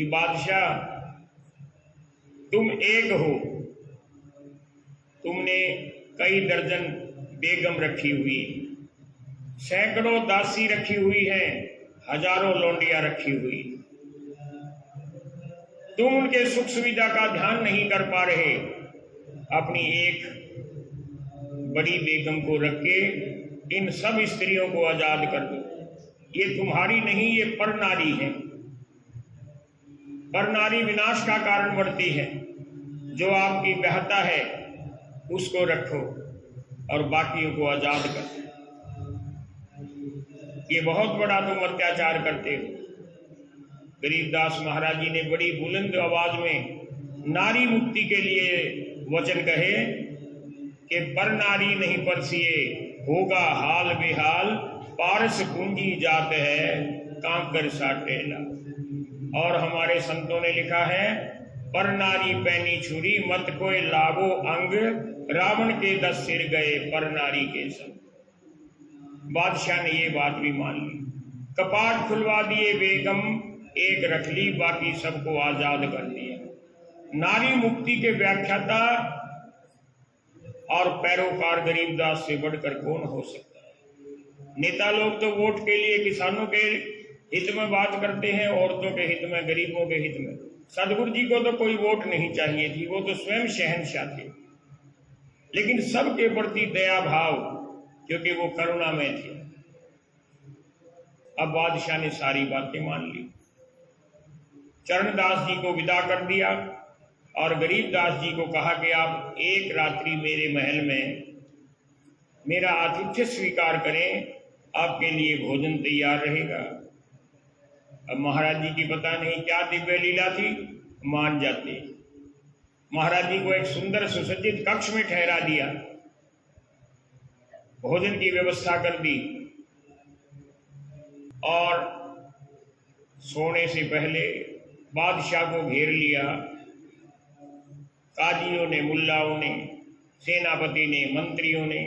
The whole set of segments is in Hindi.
कि बादशाह तुम एक हो, तुमने कई दर्जन बेगम रखी हुई, सैकड़ों दासी रखी हुई है, हजारों लौंडियां रखी हुई, तुम उनके सुख सुविधा का ध्यान नहीं कर पा रहे, अपनी एक बड़ी बेगम को रख के इन सब स्त्रियों को आजाद कर दो। ये तुम्हारी नहीं, ये पर नारी है। पर नारी विनाश का कारण बढ़ती है। जो आपकी बहता है उसको रखो और बाकियों को आजाद कर दो। ये बहुत बड़ा तुम अत्याचार करते हो। गरीबदास महाराज जी ने बड़ी बुलंद आवाज में नारी मुक्ति के लिए वचन कहे कि पर नारी नहीं परसिए, होगा हाल बेहाल, पारस पूंजी जात है कांकर साटेला। और हमारे संतों ने लिखा है, पर नारी पैनी छुरी मत कोई लागो अंग, रावण के 10 सिर गए पर नारी के संग। बादशाह ने ये बात भी मान ली, कपाट खुलवा दिए, बेगम एक रख ली, बाकी सबको आजाद कर दिया। नारी मुक्ति के व्याख्याता और पैरोकार गरीबदास से बढ़कर कौन हो सकता है। नेता लोग तो वोट के लिए किसानों के हित में बात करते हैं, औरतों के हित में, गरीबों के हित में। सदगुरु जी को तो कोई वोट नहीं चाहिए थी, वो तो स्वयं शहंशाह थे, लेकिन सबके प्रति दया भाव, क्योंकि वो करुणा में थे। अब बादशाह ने सारी बातें मान ली, चरणदास जी को विदा कर दिया और गरीबदास जी को कहा कि आप एक रात्रि मेरे महल में मेरा आतिथ्य स्वीकार करें, आपके लिए भोजन तैयार रहेगा। अब महाराज जी की पता नहीं क्या दिव्य लीला थी, मान जाते। महाराज जी को एक सुंदर सुसज्जित कक्ष में ठहरा दिया, भोजन की व्यवस्था कर दी और सोने से पहले बादशाह को घेर लिया। काजियों ने, मुल्लाओं ने, सेनापति ने, मंत्रियों ने।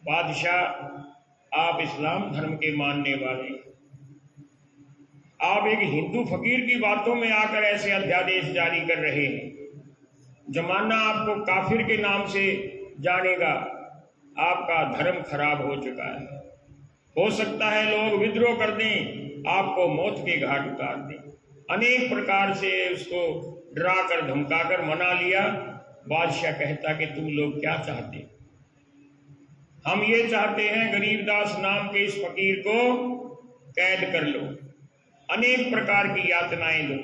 बादशाह आप इस्लाम धर्म के मानने वाले, आप एक हिंदू फकीर की बातों में आकर ऐसे अध्यादेश जारी कर रहे हैं। जमाना आपको काफिर के नाम से जानेगा, आपका धर्म खराब हो चुका है। हो सकता है लोग विद्रोह कर दें, आपको मौत के घाट उतार दें। अनेक प्रकार से उसको डरा कर धमका कर मना लिया। बादशाह कहता कि तुम लोग क्या चाहते? हम ये चाहते हैं गरीबदास नाम के इस फकीर को कैद कर लो, अनेक प्रकार की यातनाएं दो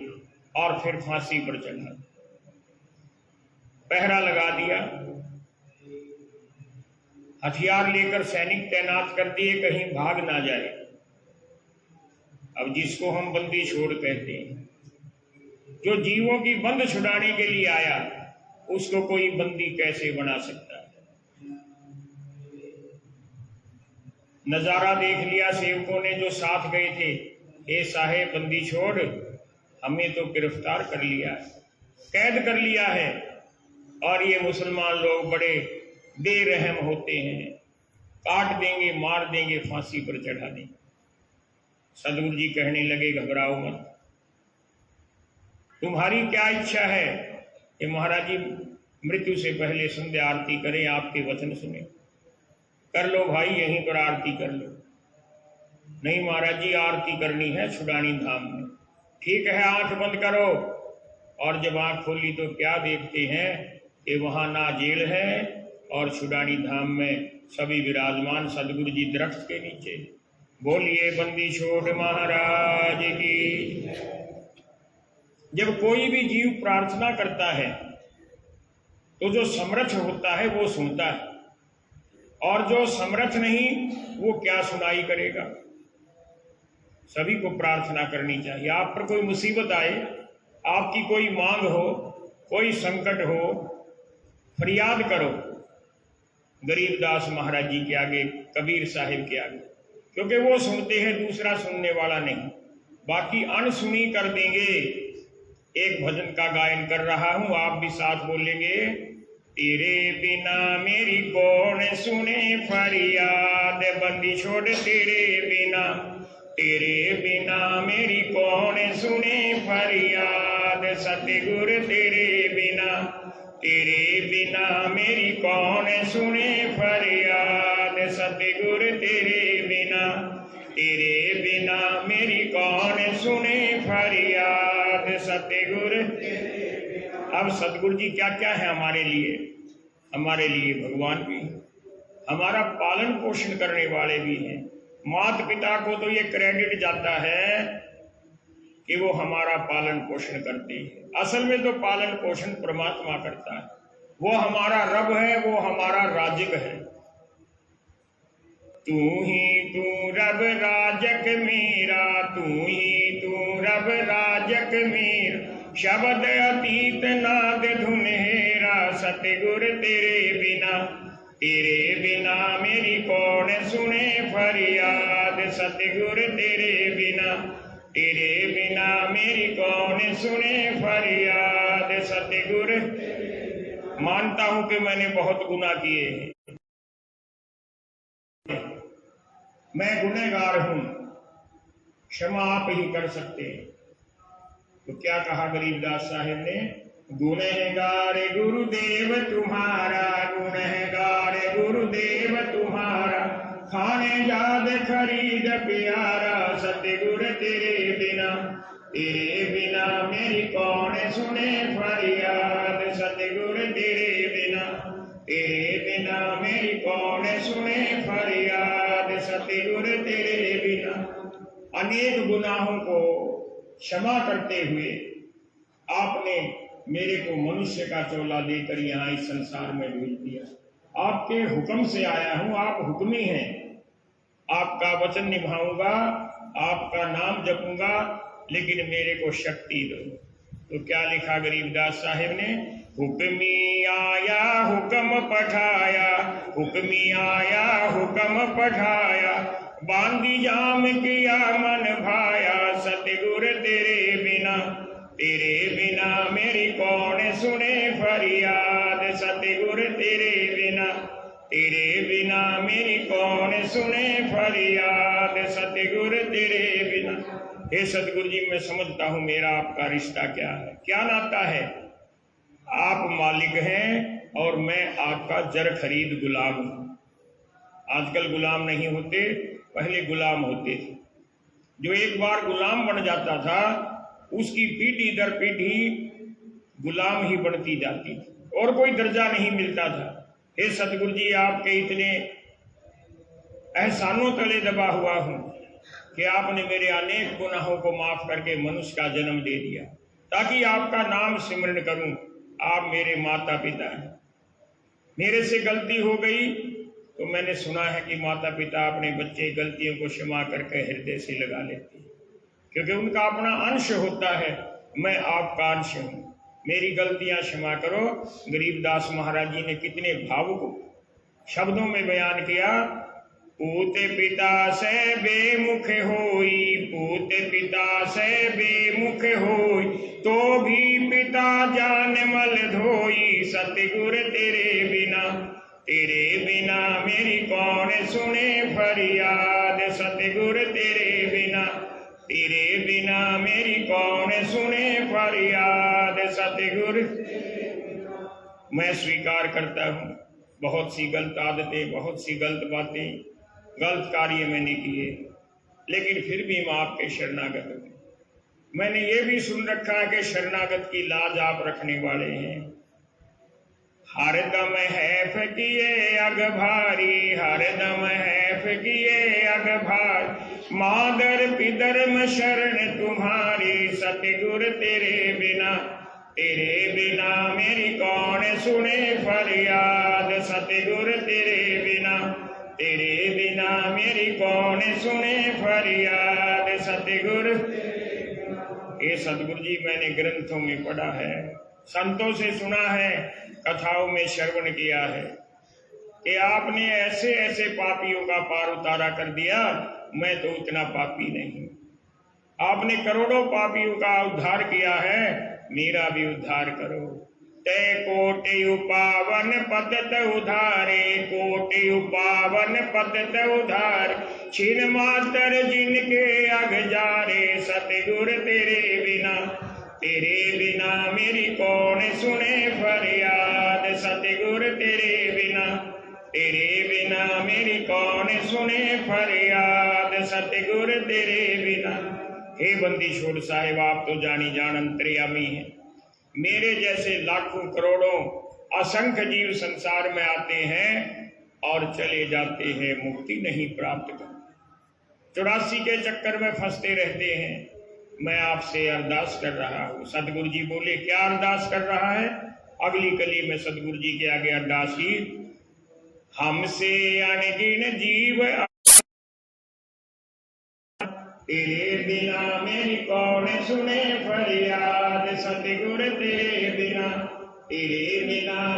और फिर फांसी पर चढ़ा। पहरा लगा दिया, हथियार लेकर सैनिक तैनात कर दिए, कहीं भाग ना जाए। अब जिसको हम बंदी छोड़ कहते हैं, जो जीवों की बंद छुड़ाने के लिए आया, उसको कोई बंदी कैसे बना सकता है? नजारा देख लिया सेवकों ने जो साथ गए थे, ए साहेब बंदी छोड़, हमें तो गिरफ्तार कर लिया है, कैद कर लिया है। और ये मुसलमान लोग बड़े बेरहम होते हैं, काट देंगे, मार देंगे, फांसी पर चढ़ा देंगे। सदगुरु जी कहने लगे, घबराओ मत, तुम्हारी क्या इच्छा है कि महाराज जी मृत्यु से पहले संध्या आरती करें, आपके वचन सुने? कर लो भाई, यहीं पर आरती कर लो। नहीं महाराज जी, आरती करनी है छुड़ानी धाम में। ठीक है, आंख बंद करो। और जब आंख खोली तो क्या देखते हैं कि वहां ना जेल है और छुड़ानी धाम में सभी विराजमान सदगुरु जी दरख्त के नीचे। बोलिए बंदी छोड़ महाराज की। जब कोई भी जीव प्रार्थना करता है तो जो समर्थ होता है वो सुनता है, और जो समर्थ नहीं वो क्या सुनाई करेगा। सभी को प्रार्थना करनी चाहिए। आप पर कोई मुसीबत आए, आपकी कोई मांग हो, कोई संकट हो, फरियाद करो गरीबदास महाराज जी के आगे, कबीर साहिब के आगे, क्योंकि वो सुनते हैं, दूसरा सुनने वाला नहीं। बाकी अनसुनी कर देंगे। एक भजन का गायन कर रहा हूं, आप भी साथ बोलेंगे। तेरे बिना मेरी कौन सुने फरियाद, बंदी छोड़ तेरे बिना तेरे बिना मेरी कौन सुने फरियाद। सतगुर तेरे बिना मेरी कौन सुने फरियाद। सतगुर तेरे बिना मेरी कौन सुने फरियाद। सतगुर। अब सतगुरु जी क्या क्या है हमारे लिए? हमारे लिए भगवान भी है, हमारा पालन पोषण करने वाले भी हैं। माता पिता को तो ये क्रेडिट जाता है कि वो हमारा पालन पोषण करते हैं। असल में तो पालन पोषण परमात्मा करता है। वो हमारा रब है, वो हमारा राजक है। तू ही तू रब राजक मेरा, तू ही तू रब राजक मेरा। शब्द अतीत नाद धुन हेरा। सतगुर तेरे बिना मेरी कौन सुने फरियाद। सतगुर तेरे बिना मेरी कौन सुने फरियाद। सतगुर। मानता हूं कि मैंने बहुत गुनाह किए हैं, मैं गुनहगार हूं, क्षमा आप ही कर सकते हैं। तो क्या कहा गरीबदास साहिब ने? गुनहगार गुरुदेव तुम्हारा, गुनहगार गुरुदेव तुम्हारा। खाने जाद खरीद प्यारा। सतगुर तेरे बिना मेरी कौन सुने फरियाद। सतगुर तेरे बिना मेरी कौन सुने फरियाद। सतगुर तेरे बिना। अनेक गुनाहों को क्षमा करते हुए आपने मेरे को मनुष्य का चोला देकर यहाँ इस संसार में भेज दिया। आपके हुक्म से आया हूं, आप हुक्मी हैं। आपका वचन निभाऊंगा, आपका नाम जपूंगा, लेकिन मेरे को शक्ति दो। तो क्या लिखा गरीबदास साहिब ने? हुक्मी आया हुक्म पठाया, हुक्मी आया हुक्म पठाया। बांधी जाम किया मन भाया। सतगुर तेरे बिना मेरी कौन सुने फरियाद। सतगुर तेरे बिना मेरी कौन सुने फरियाद। सतगुर तेरे बिना। हे सतगुरु जी, मैं समझता हूं मेरा आपका रिश्ता क्या है, क्या नाता है। आप मालिक हैं और मैं आपका जर खरीद गुलाम हूं। आजकल गुलाम नहीं होते, पहले गुलाम होते थे। जो एक बार गुलाम बन जाता था उसकी पीढ़ी दर पीढ़ी गुलाम ही बढ़ती जाती थी और कोई दर्जा नहीं मिलता था। हे सतगुरु जी, आपके इतने एहसानों तले दबा हुआ हूं कि आपने मेरे अनेक गुनाहों को माफ करके मनुष्य का जन्म दे दिया ताकि आपका नाम सिमरन करूं। आप मेरे माता पिता हैं। मेरे से गलती हो गई तो मैंने सुना है कि माता पिता अपने बच्चे गलतियों को क्षमा करके हृदय से लगा लेते हैं, क्योंकि उनका अपना अंश होता है। मैं आपका अंश हूं, मेरी गलतियां क्षमा करो। गरीबदास महाराज जी ने कितने भावुक शब्दों में बयान किया। पूते पिता से बेमुख होई, पूते पिता से बेमुख होई, तो भी पिता जान मल धोई। सतगुर तेरे बिना मेरी कौन सुने फरियाद। सतगुर तेरे बिना मेरी कौन सुने फरियाद। सतगुर। मैं स्वीकार करता हूँ बहुत सी गलत आदतें, बहुत सी गलत बातें, गलत कार्य मैंने किए, लेकिन फिर भी मैं आपके शरणागत हूँ। मैंने ये भी सुन रखा है कि शरणागत की लाज आप रखने वाले हैं। हर दम हैफ किए अग भारी, हर दम हैफ किए अग भारी। मादर पिदर्म शरण तुम्हारी। सतगुर तेरे बिना मेरी कौन सुने फरियाद। सतगुर तेरे बिना मेरी कौन सुने फरियाद। सतगुर। ये सतगुरु जी, मैंने ग्रंथों में पढ़ा है, संतों से सुना है, कथाओं में श्रवण किया है कि आपने ऐसे ऐसे पापियों का पार उतारा कर दिया। मैं तो उतना पापी नहीं। आपने करोड़ों पापियों का उद्धार किया है, मेरा भी उद्धार करो। तय कोटि पावन पद उधारे, कोटि पावन पद उधार, छिन मातर जिनके अग जारे, सतगुर तेरे बिना मेरी कौन सुने फरियाद, सतगुर तेरे बिना मेरी कौन सुने फरियाद, सतगुर तेरे बिना। हे बंदी छोड़ साहिब, आप तो जानी जान अंतर्यामी हैं। मेरे जैसे लाखों करोड़ों असंख्य जीव संसार में आते हैं और चले जाते हैं, मुक्ति नहीं प्राप्त कर, 84 के चक्कर में फंसते रहते हैं। मैं आपसे अरदास कर रहा हूँ। सतगुरु जी बोले, क्या अरदास कर रहा है? अगली कली में सतगुरु जी के आगे अरदास ही, हमसे अनगिन जीव तेरे बिना मेरी कौन सुने फरियाद, सतगुर तेरे बिना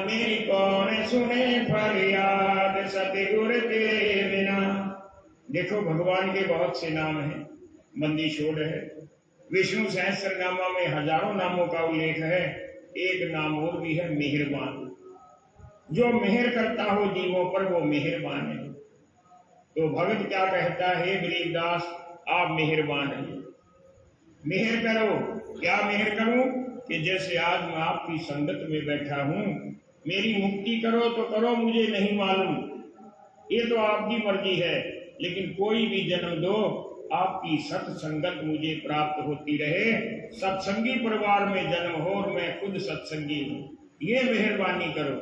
मेरी कौन सुने फरियाद, सतगुर तेरे बिना। देखो भगवान के बहुत से नाम हैं, बंदी छोड़ है। विष्णु सहस्त्रनामा में हजारों नामों का उल्लेख है। एक नाम और भी है, मेहरबान। जो मेहर करता हो जीवों पर वो मेहरबान है। तो भगत क्या कहता है? गरीबदास, आप मेहरबान हैं, मेहर करो। क्या मेहर करूं? कि जैसे आज मैं आपकी संगत में बैठा हूं, मेरी मुक्ति करो तो करो, मुझे नहीं मालूम, ये तो आपकी मर्जी है, लेकिन कोई भी जन्म दो, आपकी सत्संगत मुझे प्राप्त होती रहे, सत्संगी परिवार में जन्म हो और मैं खुद सत्संगी हूं, ये मेहरबानी करो।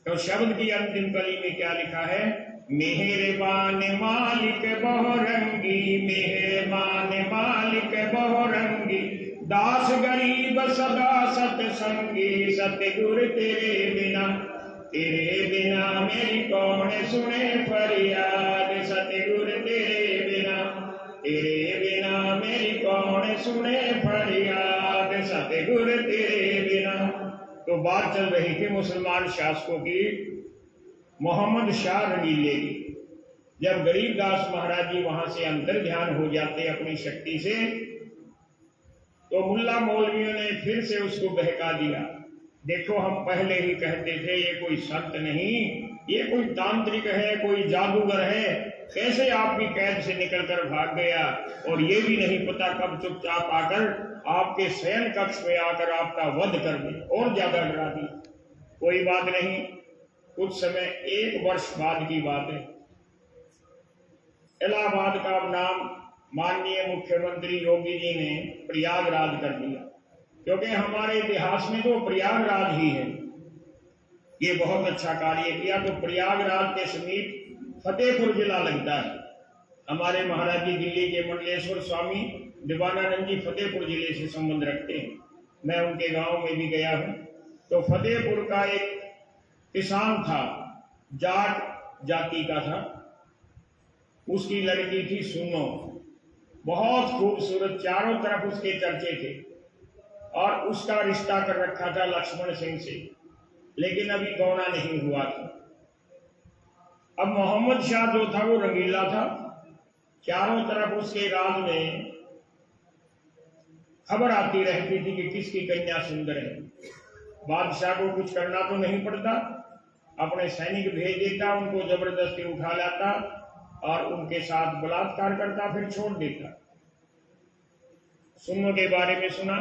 तो शब्द की अंतिम कली में क्या लिखा है? मेहरबान मालिक बहुरंगी, मेहरबान मालिक बहुरंगी, दास गरीब सदा सतसंगी, सतगुर तेरे बिना मेरी कौन सुने फरियाद, सतगुर तेरे बिना मेरी कौन सुने फरियाद, सतगुर तेरे बिना। तो बात चल रही थी मुसलमान शासकों की, मोहम्मद शाह रंगीले की। जब गरीबदास महाराज जी वहां से अंतर ध्यान हो जाते अपनी शक्ति से, तो मुल्ला मौलवियों ने फिर से उसको बहका दिया। देखो, हम पहले ही कहते थे ये कोई संत नहीं, ये कोई तांत्रिक है, कोई जादूगर है, कैसे आपकी कैद से निकलकर भाग गया, और ये भी नहीं पता कब चुपचाप आकर आपके शयन कक्ष में आकर आपका वध कर दे, और ज्यादा डरा दिया। कोई बात नहीं, कुछ समय 1 वर्ष बाद की बात है, इलाहाबाद का नाम माननीय मुख्यमंत्री योगी जी ने प्रयागराज कर दिया, क्योंकि हमारे इतिहास में तो प्रयागराज ही है। ये बहुत अच्छा कार्य किया। तो प्रयागराज के समीप फतेहपुर जिला लगता है। हमारे महाराज जी दिल्ली के मंडलेश्वर स्वामी दिवानानंद जी फतेहपुर जिले से संबंध रखते हैं। मैं उनके गांव में भी गया हूं। तो फतेहपुर का एक किसान था, जाट जाति का था, उसकी लड़की थी सुनो, बहुत खूबसूरत, चारों तरफ उसके चर्चे थे, और उसका रिश्ता कर रखा था लक्ष्मण सिंह से, लेकिन अभी गौना नहीं हुआ था। अब मोहम्मद शाह जो था वो रंगीला था, चारों तरफ उसके राज में खबर आती रहती थी कि किसकी कन्या सुंदर है। बादशाह को कुछ करना तो नहीं पड़ता, अपने सैनिक भेज देता, उनको जबरदस्ती उठा लाता और उनके साथ बलात्कार करता, फिर छोड़ देता। सुन्नो के बारे में सुना,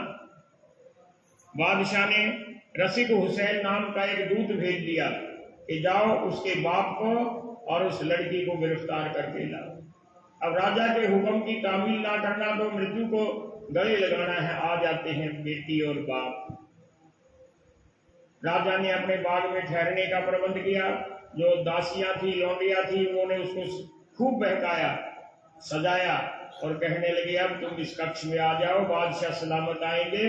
बादशाह ने रसिक हुसैन नाम का एक दूत भेज दिया कि जाओ उसके बाप को और उस लड़की को गिरफ्तार करके लाओ। अब राजा के हुक्म की तामील ना करना तो मृत्यु को गले लगाना है। आ जाते हैं बेटी और बाप। राजा ने अपने बाग में ठहरने का प्रबंध किया। जो दासियां थी, लौंडियां थी, उन्होंने उसको खूब बहकाया, सजाया और कहने लगे अब तुम इस कक्ष में आ जाओ, बादशाह सलामत आएंगे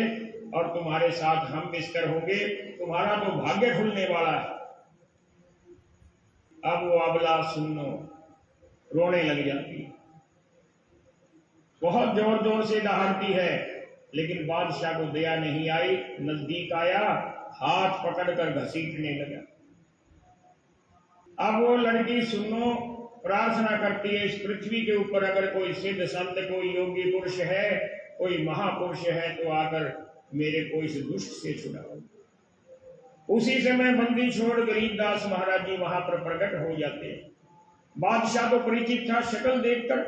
और तुम्हारे साथ हम बिस्तर होंगे, तुम्हारा तो भाग्य खुलने वाला है। अब वो अबला सुनो रोने लग जाती है, बहुत जोर जोर से दहाड़ती है, लेकिन बादशाह को दया नहीं आई। नजदीक आया, हाथ पकड़कर घसीटने लगा। अब वो लड़की सुनो प्रार्थना करती है, इस पृथ्वी के ऊपर अगर कोई सिद्ध संत, कोई योगी पुरुष है, कोई महापुरुष है, तो आकर मेरे को इस दुष्ट से छुड़ाओ। उसी समय बंदी छोड़ गरीबदास महाराज जी वहां पर प्रकट हो जाते हैं। बादशाह तो परिचित था शक्ल देखकर,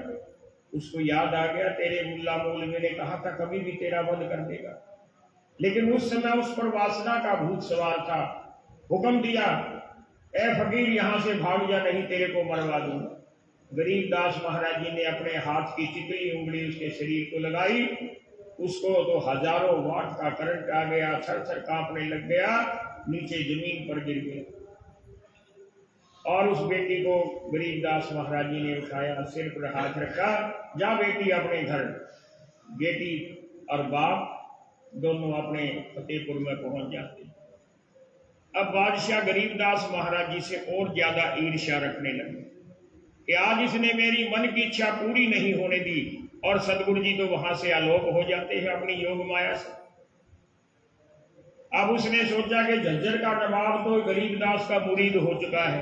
उसको याद आ गया तेरे मुल्ला मौलवी ने कहा था कभी भी तेरा वध कर देगा, लेकिन उस समय उस पर वासना का भूत सवार था। हुक्म दिया, ए फकीर यहां से भाग जा, नहीं तेरे को मरवा दूंगा। गरीबदास महाराज जी ने अपने हाथ की चिकनी उंगली उसके शरीर को लगाई, उसको तो हजारों वाट का करंट आ गया, थर थर कांपने लग गया, नीचे जमीन पर गिर गया। और उस बेटी को गरीबदास महाराज जी ने उठाया, सिर पर हाथ रखा, जा बेटी अपने घर। बेटी और बाप दोनों अपने फतेहपुर में पहुंच जाते। अब बादशाह गरीबदास महाराज जी से और ज्यादा ईर्ष्या रखने लगे कि आज इसने मेरी मन की इच्छा पूरी नहीं होने दी, और सदगुरु जी तो वहां से आलोक हो जाते हैं अपनी योग माया से। अब उसने सोचा कि झज्जर का नवाब तो गरीबदास का मुरीद हो चुका है,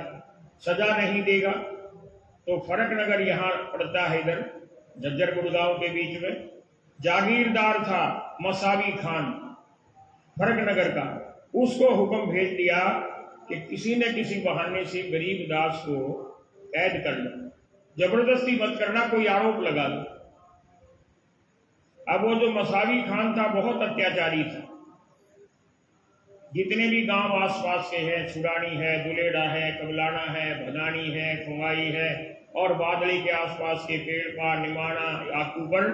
सजा नहीं देगा, तो फरक नगर यहां पड़ता है, इधर झज्जर गुड़गांव के बीच में जागीरदार था मसावी खान फरक नगर का, उसको हुक्म भेज दिया कि किसी न किसी बहाने से गरीबदास को कैद कर लो, जबरदस्ती मत करना, कोई आरोप लगा दो। अब वो जो मसावी खान था बहुत अत्याचारी था, जितने भी गांव आसपास के हैं, छुड़ानी है, दुलेड़ा है, कबलाना है, भदानी है, खुंगाई है, और बादली के आसपास के पेड़पा, निमाना, आकूबर,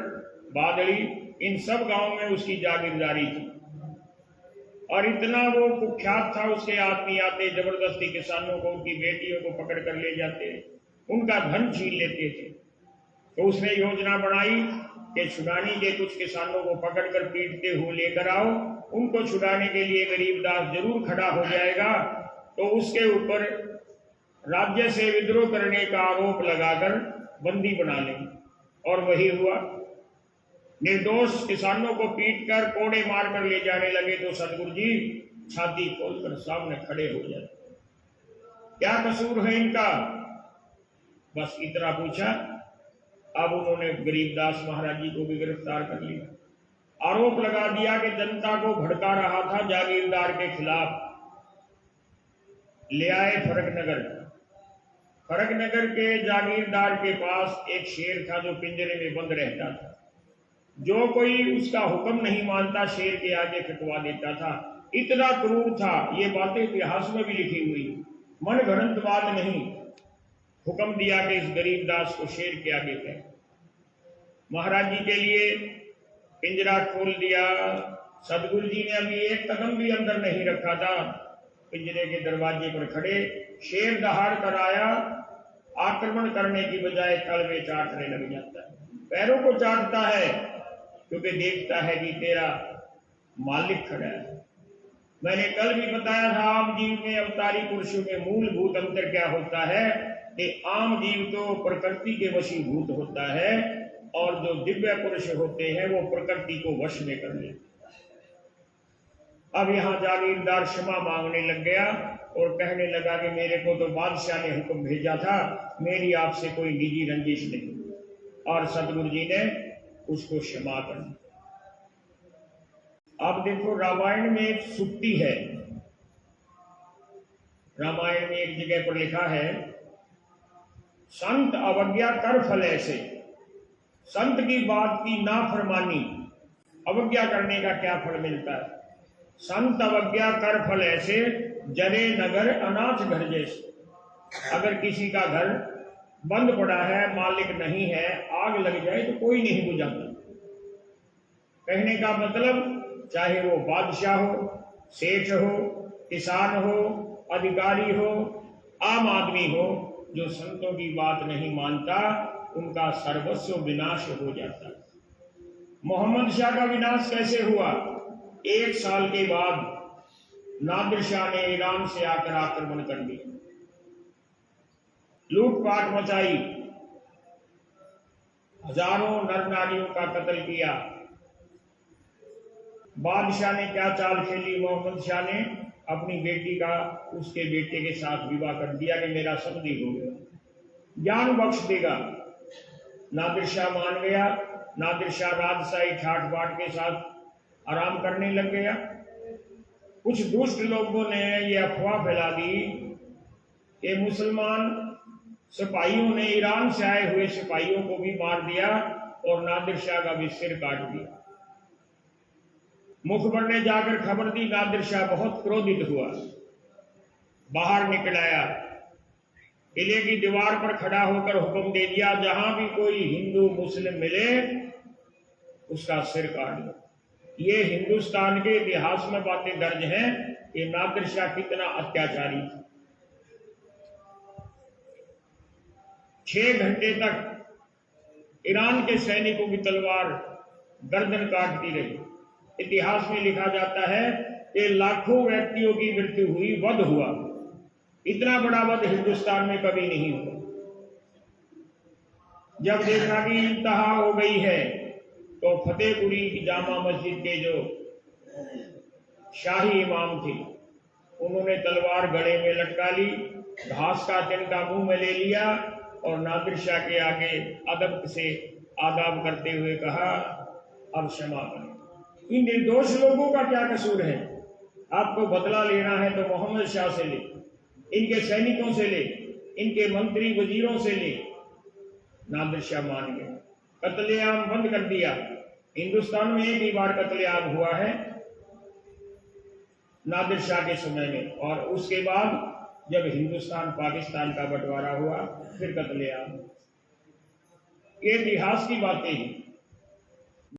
बादली, इन सब गांव में उसकी जागीरदारी थी। और इतना वो कुख्यात था, उसके आदमी आते जबरदस्ती किसानों को, उनकी बेटियों को पकड़ कर ले जाते, उनका धन छीन लेते थे। तो उसने योजना बनाई कि छुड़ानी के कुछ किसानों को पकड़कर पीटते हुए लेकर आओ, उनको छुड़ाने के लिए गरीबदास जरूर खड़ा हो जाएगा, तो उसके ऊपर राज्य से विद्रोह करने का आरोप लगाकर बंदी बना लेंगे। और वही हुआ, निर्दोष किसानों को पीटकर कोड़े मारकर ले जाने लगे, तो सदगुरु जी छाती खोलकर सामने खड़े हो जाते, क्या कसूर है इनका, बस इतना पूछा। अब उन्होंने गरीबदास महाराज जी को भी गिरफ्तार कर लिया, आरोप लगा दिया कि जनता को भड़का रहा था जागीरदार के खिलाफ। ले आए फरक नगर। फरक नगर के जागीरदार के पास एक शेर था जो पिंजरे में बंद रहता था, जो कोई उसका हुक्म नहीं मानता शेर के आगे कटवा देता था। इतना क्रूर था, ये बातें इतिहास में भी लिखी हुई, मन घड़ंत बात नहीं। हुक्म दिया कि इस गरीबदास को शेर के आगे फेंक। महाराज जी के लिए पिंजरा खोल दिया। सदगुरु जी ने अभी एक कदम भी अंदर नहीं रखा था, पिंजरे के दरवाजे पर खड़े शेर दहाड़ कर आया, आक्रमण करने की बजाय तलवे चाटने लग जाता है, पैरों को चाटता है, क्योंकि देखता है कि तेरा मालिक खड़ा है। मैंने कल भी बताया था आम जीव में अवतारी पुरुषों में मूलभूत अंतर क्या होता है, कि आम जीव तो प्रकृति के वशीभूत होता है, और जो दिव्य पुरुष होते हैं वो प्रकृति को वश में कर लेते। अब यहां जागीरदार क्षमा मांगने लग गया और कहने लगा कि मेरे को तो बादशाह ने हुक्म भेजा था, मेरी आपसे कोई निजी रंजिश नहीं, और सतगुरु जी ने उसको क्षमा कर दी। अब देखो रामायण में एक सुक्ति है, रामायण में एक जगह पर लिखा है, संत अवज्ञा कर फल ऐसे, संत की बात की नाफरमानी, अवज्ञा करने का क्या फल मिलता है। संत अवज्ञा कर फल ऐसे, जरे नगर अनाथ घर जैसे। अगर किसी का घर बंद पड़ा है, मालिक नहीं है, आग लग जाए तो कोई नहीं बुझाता। कहने का मतलब चाहे वो बादशाह हो, सेठ हो, किसान हो, अधिकारी हो, आम आदमी हो, जो संतों की बात नहीं मानता उनका सर्वस्व विनाश हो जाता है। मोहम्मद शाह का विनाश कैसे हुआ? 1 साल के बाद नादिर शाह ने ईरान से आकर आक्रमण कर दिया, लूटपाट मचाई, हजारों नर नारियों का कत्ल किया। बादशाह ने क्या चाल खेली? मोहम्मद शाह ने अपनी बेटी का उसके बेटे के साथ विवाह कर दिया कि मेरा समधी हो गया, ज्ञान बख्श देगा। नादिर शाह मान गया। नादिर शाह राजशाही ठाट बाट के साथ आराम करने लग गया। कुछ दुष्ट लोगों ने ये अफवाह फैला दी कि मुसलमान सिपाहियों ने ईरान से आए हुए सिपाहियों को भी मार दिया और नादिर शाह का भी सिर काट दिया। मुखबर ने जाकर खबर दी, नादिर शाह बहुत क्रोधित हुआ, बाहर निकल आया, किले की दीवार पर खड़ा होकर हुक्म दे दिया, जहां भी कोई हिंदू मुस्लिम मिले उसका सिर काट दो। ये हिंदुस्तान के इतिहास में बातें दर्ज हैं कि नादिर शाह कितना अत्याचारी था। 6 घंटे तक ईरान के सैनिकों की तलवार गर्दन काटती रही। इतिहास में लिखा जाता है कि लाखों व्यक्तियों की मृत्यु हुई, वध हुआ। इतना बड़ा वध हिंदुस्तान में कभी नहीं हुआ। जब देखा कि इंतहा हो गई है तो फतेहपुरी की जामा मस्जिद के जो शाही इमाम थे उन्होंने तलवार गले में लटका ली, घास का तिनका मुंह में ले लिया और नादिर शाह के आगे अदब से आदाब करते हुए कहा, अब क्षमा करें। इन निर्दोष लोगों का क्या कसूर है? आपको बदला लेना है तो मोहम्मद शाह से ले, इनके सैनिकों से ले, इनके मंत्री वजीरों से ले। नादिर शाह मान गए, कत्लेआम बंद कर दिया। हिंदुस्तान में एक ही बार कत्लेआम हुआ है नादिर शाह के समय में, और उसके बाद जब हिंदुस्तान पाकिस्तान का बंटवारा हुआ फिर कत्लेआम। ये इतिहास की बातें हैं।